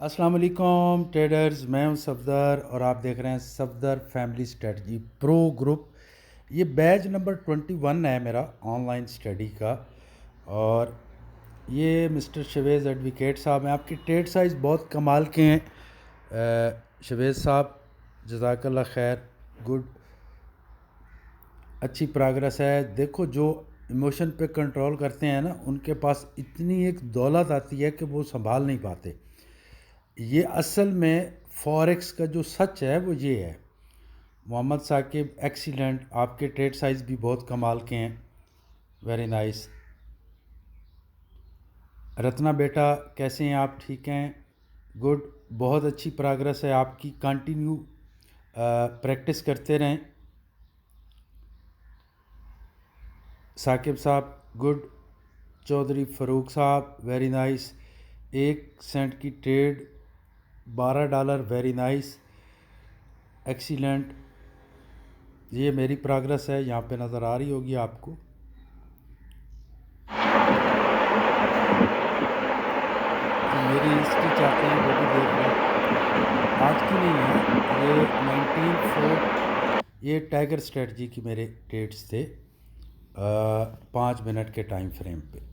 السلام علیکم ٹریڈرز، میں ہوں صفدر اور آپ دیکھ رہے ہیں صفدر فیملی اسٹریٹجی پرو گروپ۔ یہ بیچ نمبر 21 ہے میرا آن لائن اسٹڈی کا، اور یہ مسٹر شویز ایڈوکیٹ صاحب ہیں۔ آپ کے ٹریڈ سائز بہت کمال کے ہیں شویز صاحب، جزاک اللہ خیر، گڈ، اچھی پروگرس ہے۔ دیکھو جو ایموشن پہ کنٹرول کرتے ہیں نا، ان کے پاس اتنی ایک دولت آتی ہے کہ وہ سنبھال نہیں پاتے۔ یہ اصل میں فوریکس کا جو سچ ہے وہ یہ ہے۔ محمد ثاقب ایکسیلنٹ، آپ کے ٹریڈ سائز بھی بہت کمال کے ہیں، ویری نائس۔ رتنا بیٹا کیسے ہیں آپ؟ ٹھیک ہیں، گڈ، بہت اچھی پروگرس ہے آپ کی، کنٹینیو پریکٹس کرتے رہیں۔ ثاقب صاحب گڈ، چودھری فاروق صاحب ویری نائس، 1 سینٹ کی ٹریڈ $12، ویری نائس، ایکسیلنٹ۔ یہ میری پروگرس ہے، یہاں پہ نظر آ رہی ہوگی آپ کو۔ میری ہسٹری چاہتے ہیں وہ بھی دیکھ لیں، آج کی نہیں ہے، یہ 19 یہ ٹائگر اسٹریٹجی کی میرے ٹریڈز تھے 5 منٹ کے ٹائم فریم پہ۔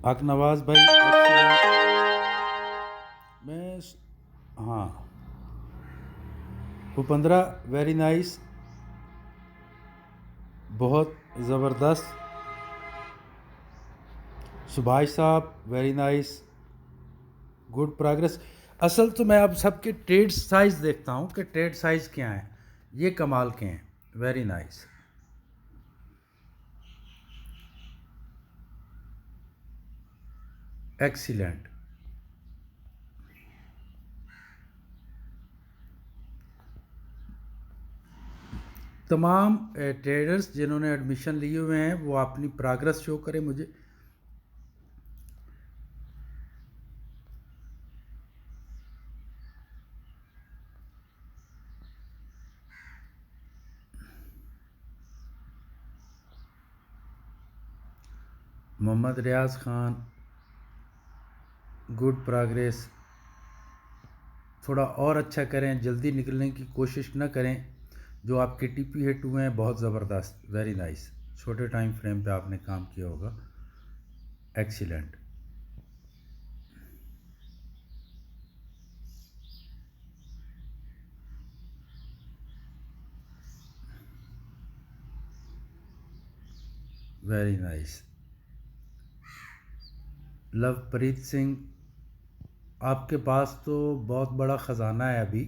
حق نواز بھائی میں ہاں، بھوپندرا ویری نائس، بہت زبردست۔ سبھاش صاحب ویری نائس، گڈ پروگرس۔ اصل تو میں اب سب کے ٹریڈ سائز دیکھتا ہوں کہ ٹریڈ سائز کیا ہیں، یہ کمال کے ہیں، ویری نائس۔ ایکسیلنٹ۔ تمام ٹریڈرز جنہوں نے ایڈمیشن لیے ہوئے ہیں وہ اپنی پروگرس شو کریں مجھے۔ محمد ریاض خان گڈ پروگریس، تھوڑا اور اچھا کریں، جلدی نکلنے کی کوشش نہ کریں۔ جو آپ کے ٹی پی ہٹ ہوئے ہیں بہت زبردست، ویری نائس، چھوٹے ٹائم فریم پہ آپ نے کام کیا ہوگا، excellent. Very nice. Lovepreet Singh, آپ کے پاس تو بہت بڑا خزانہ ہے ابھی،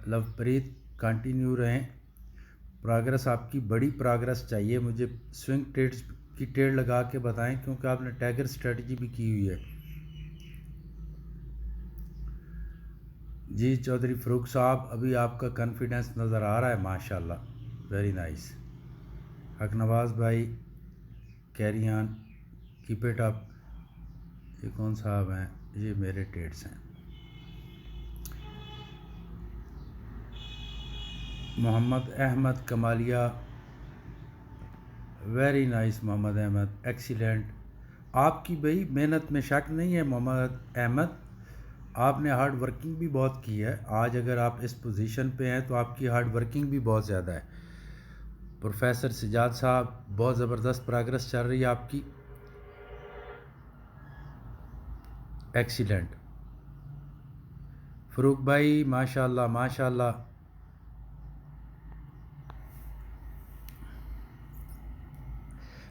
لو پریت کنٹینیو رہیں، پروگرس آپ کی بڑی پروگرس چاہیے مجھے۔ سوئنگ ٹریڈز کی ٹریڈ لگا کے بتائیں، کیونکہ آپ نے ٹائگر اسٹریٹجی بھی کی ہوئی ہے۔ جی چودھری فاروق صاحب، ابھی آپ کا کانفیڈنس نظر آ رہا ہے ماشاءاللہ، ویری نائس۔ حق نواز بھائی carry on, keep it up. یہ کون صاحب ہیں؟ یہ میرے ٹریڈز ہیں۔ محمد احمد کمالیہ ویری نائس، محمد احمد ایکسیلنٹ۔ آپ کی بھئی محنت میں شک نہیں ہے محمد احمد، آپ نے ہارڈ ورکنگ بھی بہت کی ہے۔ آج اگر آپ اس پوزیشن پہ ہیں تو آپ کی ہارڈ ورکنگ بھی بہت زیادہ ہے۔ پروفیسر سجاد صاحب بہت زبردست پروگرس چل رہی ہے آپ کی، ایکسیلنٹ۔ فاروق بھائی ماشاءاللہ ماشاءاللہ۔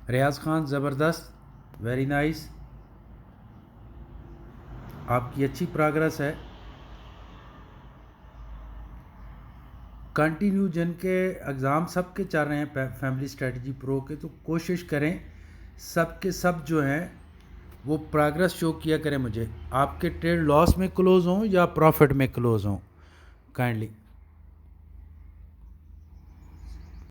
ریاض خان زبردست، ویری نائس، آپ کی اچھی پروگرس ہے۔ کنٹینیو جن کے اگزام سب کے چل رہے ہیں فیملی اسٹریٹجی پرو کے، تو کوشش کریں سب کے سب جو ہیں وہ پروگرس شو کیا کریں مجھے۔ آپ کے ٹریڈ لاس میں کلوز ہوں یا پروفٹ میں کلوز ہوں، کائنڈلی